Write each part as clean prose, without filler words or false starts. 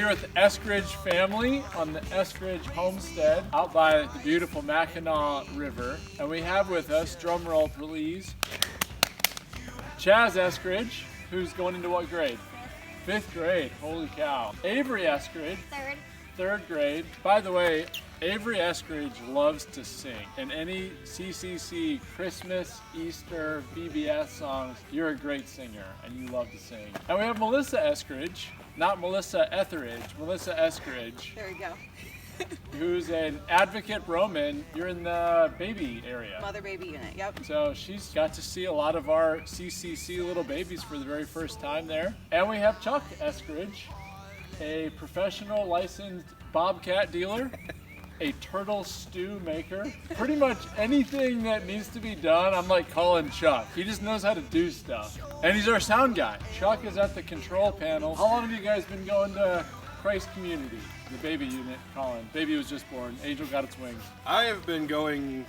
here with the Eskridge family on the Eskridge homestead out by the beautiful Mackinac River. And we have with us, drum roll please, Chaz Eskridge, who's going into what grade? Fifth grade, holy cow. Avery Eskridge. Third grade. By the way, Avery Eskridge loves to sing. In any CCC Christmas, Easter, VBS songs, you're a great singer and you love to sing. And we have Melissa Eskridge, not Melissa Etheridge, Melissa Eskridge. There we go. Who's an advocate Roman. You're in the baby area. Mother baby unit, yep. So she's got to see a lot of our CCC little babies for the very first time there. And we have Chuck Eskridge, a professional licensed bobcat dealer, a turtle stew maker. Pretty much anything that needs to be done, I'm like calling Chuck. He just knows how to do stuff. And he's our sound guy. Chuck is at the control panel. How long have you guys been going to Christ Community? The baby unit, Colin. Baby was just born. Angel got its wings. I have been going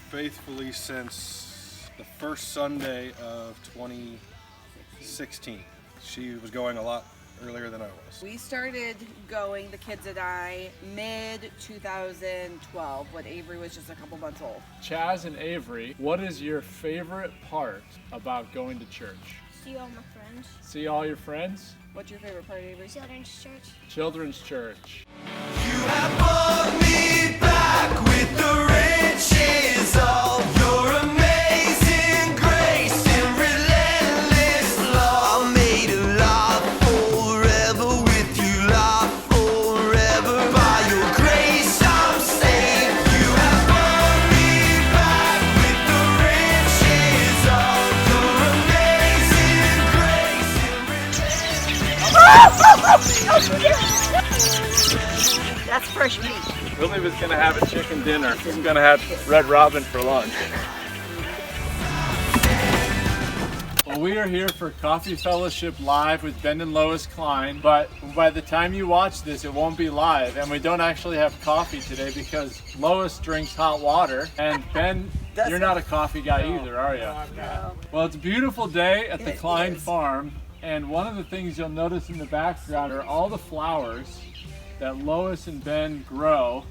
faithfully since the first Sunday of 2016. She was going a lot earlier than I was. We started going, the kids and I, mid-2012 when Avery was just a couple months old. Chaz and Avery, what is your favorite part about going to church? See all my friends. See all your friends? What's your favorite part, Avery? Children's church. Children's church. You have brought me back with the riches of your amazing grace and relentless love. I made a life forever with you, life forever. By your grace I'm saved. You have brought me back with the riches of your amazing grace and relentless. That's fresh meat. Willie was gonna have a chicken dinner. He's gonna have Red Robin for lunch. Well, we are here for Coffee Fellowship Live with Ben and Lois Klein, but by the time you watch this, it won't be live, and we don't actually have coffee today because Lois drinks hot water, and Ben, you're not a coffee guy either, are you? No. Well, it's a beautiful day at the It Klein is. farm, and one of the things you'll notice in the background are all the flowers that Lois and Ben grow.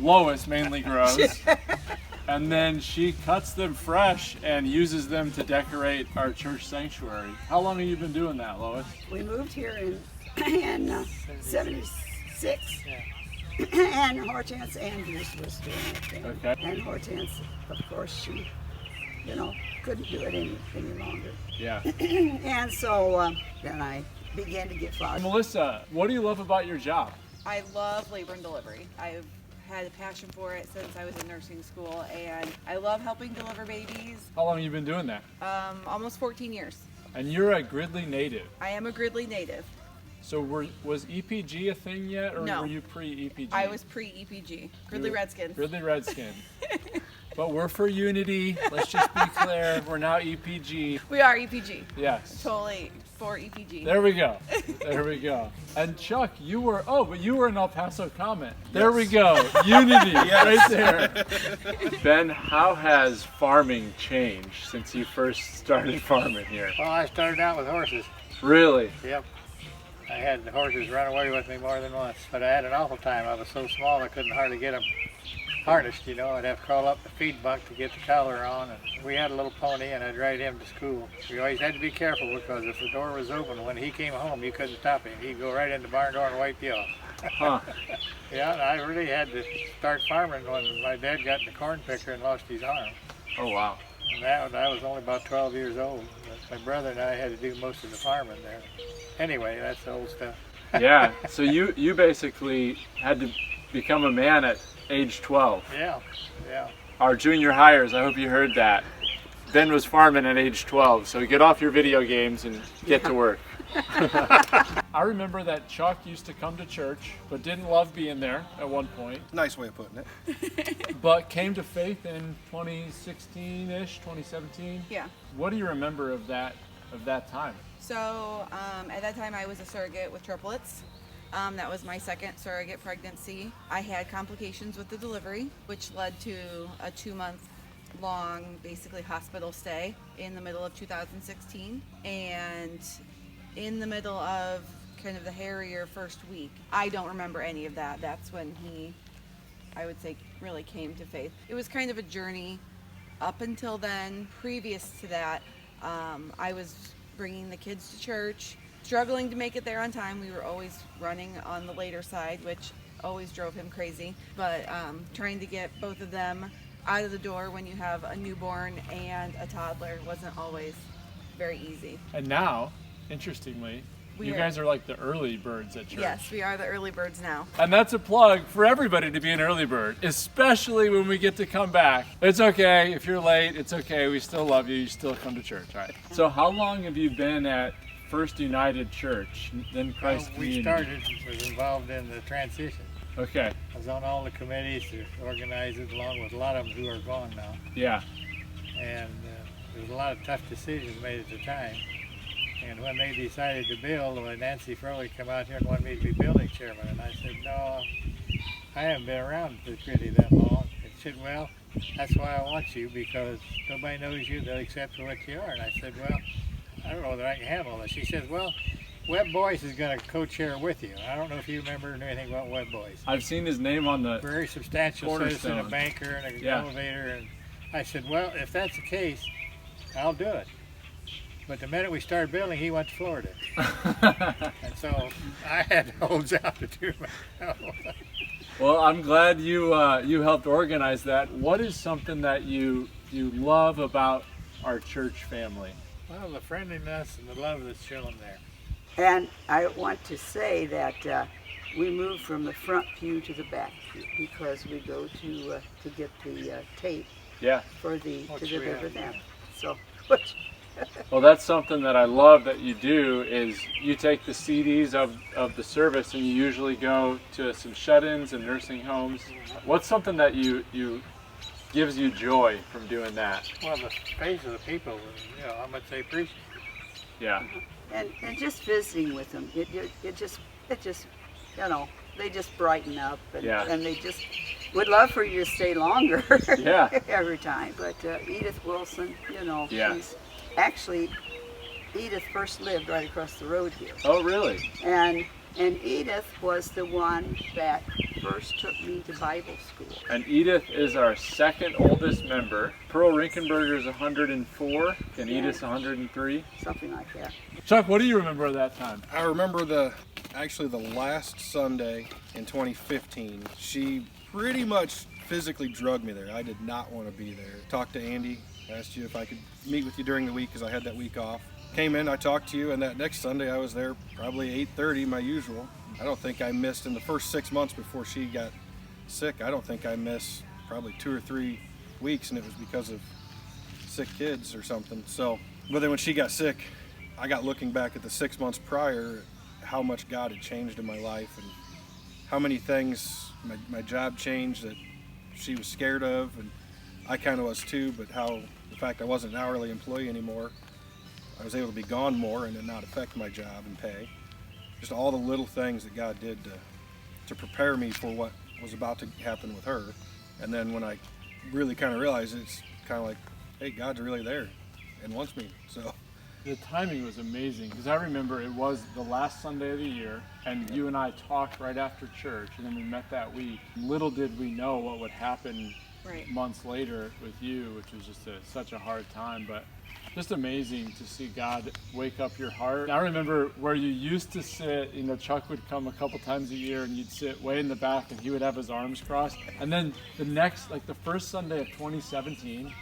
Lois mainly grows. And then she cuts them fresh and uses them to decorate our church sanctuary. How long have you been doing that, Lois? We moved here in 76. And Hortense Andrews was doing it then. Okay. And Hortense, of course, she, couldn't do it any longer. Yeah. And so then I began to get flowers. Melissa, what do you love about your job? I love labor and delivery. I've had a passion for it since I was in nursing school, and I love helping deliver babies. How long have you been doing that? Almost 14 years. And you're a Gridley native. I am a Gridley native. So was EPG a thing yet, or No. were you pre-EPG? I was pre-EPG. Gridley Redskins. Gridley Redskin. But we're for unity. Let's just be clear. We're now EPG. We are EPG. Yes. Totally for EPG. There we go. There we go. And Chuck, you were an El Paso comment. There we go. Unity right there. Ben, how has farming changed since you first started farming here? Well, I started out with horses. Really? Yep. I had the horses run away with me more than once, but I had an awful time. I was so small I couldn't hardly get them harnessed, I'd have to crawl up the feed bunk to get the collar on, and we had a little pony and I'd ride him to school. We always had to be careful because if the door was open when he came home, you couldn't stop him. He'd go right in the barn door and wipe you off. Huh. Yeah, and I really had to start farming when my dad got in the corn picker and lost his arm. Oh, wow. And I was only about 12 years old. But my brother and I had to do most of the farming there. Anyway, that's the old stuff. Yeah. So you basically had to become a man at age 12. Yeah. Our junior hires, I hope you heard that. Ben was farming at age 12, so get off your video games and get to work. I remember that Chuck used to come to church, but didn't love being there at one point. Nice way of putting it. But came to faith in 2016-ish, 2017. Yeah. What do you remember of that time? So at that time I was a surrogate with triplets. That was my second surrogate pregnancy. I had complications with the delivery, which led to a 2-month-long, basically hospital stay in the middle of 2016. And in the middle of kind of the hairier first week. I don't remember any of that. That's when he, I would say, really came to faith. It was kind of a journey up until then. Previous to that, I was bringing the kids to church, struggling to make it there on time. We were always running on the later side, which always drove him crazy. But trying to get both of them out of the door when you have a newborn and a toddler wasn't always very easy. And now, interestingly, you guys are like the early birds at church. Yes, we are the early birds now. And that's a plug for everybody to be an early bird, especially when we get to come back. It's okay if you're late. It's okay. We still love you. You still come to church. All right. So how long have you been at First United Church, then Christ We Community? was involved in the transition. Okay. I was on all the committees to organize it, along with a lot of them who are gone now. Yeah. And there was a lot of tough decisions made at the time. And when they decided to build, when Nancy Froley came out here and wanted me to be building chairman, and I said, no, I haven't been around the committee that long. And she said, well, that's why I want you, because nobody knows you, they'll accept for what you are. And I said, well, I don't know whether I can handle this. She says, well, Webb Boyce is going to co-chair with you. I don't know if you remember anything about Webb Boyce. I've seen his name on the Very substantial citizen, a Cornerstone. banker, and an Yeah. elevator. And I said, well, if that's the case, I'll do it. But the minute we started building, he went to Florida. And so I had to hold out to do myself. Well, I'm glad you you helped organize that. What is something that you love about our church family? Well, the friendliness and the love that's shown there. And I want to say that we moved from the front pew to the back pew because we go to get the tape Yeah. for the Which to we deliver have, them. yeah. So, which Well, that's something that I love that you do is you take the CDs of the service and you usually go to some shut-ins and nursing homes. What's something that you gives you joy from doing that? Well, the face of the people, you know, how much they appreciate it. Yeah. and just visiting with them, it just you know, they just brighten up and, Yeah. and they just would love for you to stay longer. Yeah. Every time. But Edith Wilson, you know, Yeah. she's actually Edith first lived right across the road here. Oh, really? And Edith was the one that first took me to Bible school. And Edith is our second oldest member. Pearl Rinkenberger is 104 and Yeah. Edith's 103. Something like that. Chuck, what do you remember of that time? I remember actually the last Sunday in 2015. She pretty much physically drugged me there. I did not want to be there. Talked to Andy, asked you if I could meet with you during the week because I had that week off. Came in, I talked to you, and that next Sunday I was there probably 8:30, my usual. I don't think I missed in the first 6 months before she got sick. I don't think I missed probably 2 or 3 weeks, and it was because of sick kids or something. So, but then when she got sick, I got looking back at the 6 months prior, how much God had changed in my life and how many things, my job changed that she was scared of, and I kind of was too, but how the fact I wasn't an hourly employee anymore, I was able to be gone more and it not affect my job and pay. Just all the little things that God did to prepare me for what was about to happen with her. And then when I really kind of realized it's kind of like, hey, God's really there and wants me. So The timing was amazing because I remember it was the last Sunday of the year and you and I talked right after church and then we met that week. Little did we know what would happen Right. months later with you, which was just such a hard time, but just amazing to see God wake up your heart. I remember where you used to sit, you know, Chuck would come a couple times a year and you'd sit way in the back and he would have his arms crossed. And then the first Sunday of 2017,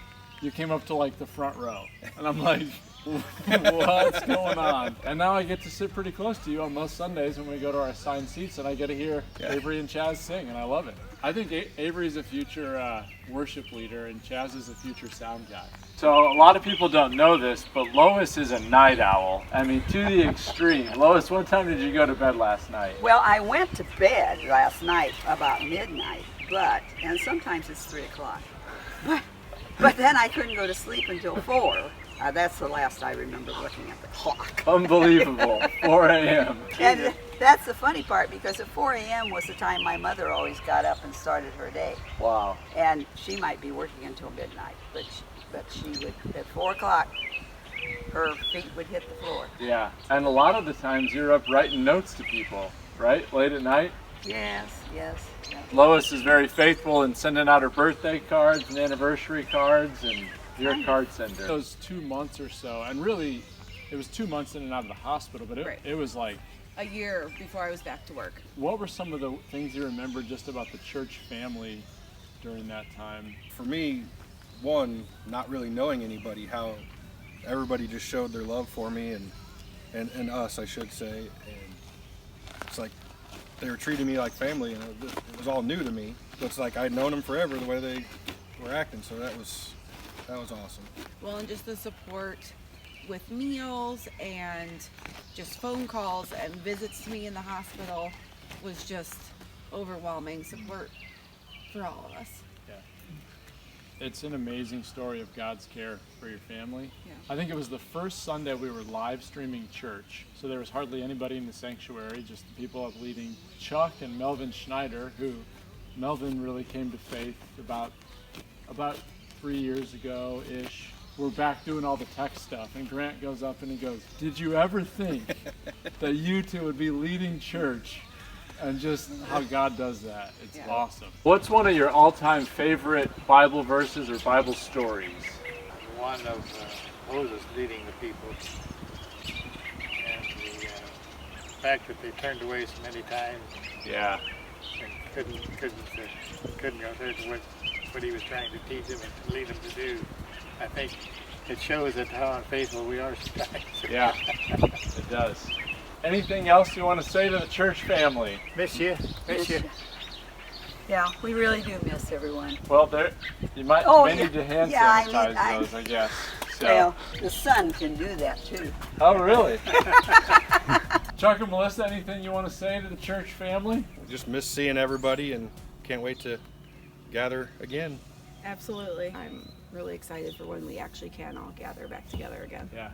you came up to like the front row. And I'm like, what's going on? And now I get to sit pretty close to you on most Sundays when we go to our assigned seats and I get to hear Avery and Chaz sing and I love it. I think Avery's a future worship leader and Chaz is a future sound guy. So a lot of people don't know this, but Lois is a night owl. I mean, to the extreme. Lois, what time did you go to bed last night? Well, I went to bed last night about midnight, and sometimes it's 3 o'clock. But then I couldn't go to sleep until 4. That's the last I remember looking at the clock. Unbelievable. 4 a.m. And that's the funny part because at 4 a.m. was the time my mother always got up and started her day. Wow. And she might be working until midnight, but she would, at 4 o'clock, her feet would hit the floor. Yeah, and a lot of the times you're up writing notes to people, right? Late at night. Yes, yes. Lois is very faithful in sending out her birthday cards and anniversary cards, and you're a card sender. Those 2 months or so, and really, it was 2 months in and out of the hospital, but Right. it was like, A year before I was back to work. what were some of the things you remember just about the church family during that time? For me, one, not really knowing anybody, how everybody just showed their love for me and us, I should say. And it's like they were treating me like family, and it was all new to me. So it's like I'd known them forever the way they were acting. So that was awesome. Well, and just the support with meals and just phone calls and visits to me in the hospital was just overwhelming support for all of us. It's an amazing story of God's care for your family. Yeah. I think it was the first Sunday we were live streaming church, so there was hardly anybody in the sanctuary, just the people up leading. Chuck and Melvin Schneider, who Melvin really came to faith about 3 years ago-ish. We're back doing all the tech stuff, and Grant goes up and he goes, "Did you ever think that you two would be leading church?" And just how God does that. It's Yeah. awesome. What's one of your all-time favorite Bible verses or Bible stories? One of Moses leading the people, and the fact that they turned away so many times Yeah. and couldn't go through to what he was trying to teach them and lead them to do. I think it shows that how unfaithful we are sometimes. Yeah, it does. Anything else you want to say to the church family? Miss you. Yeah, we really do miss everyone. Well, you may Oh, need to hand yeah, sanitize those, I guess. So. Well, the sun can do that too. Oh, really? Chuck and Melissa, anything you want to say to the church family? Just miss seeing everybody and can't wait to gather again. Absolutely. I'm really excited for when we actually can all gather back together again. Yeah.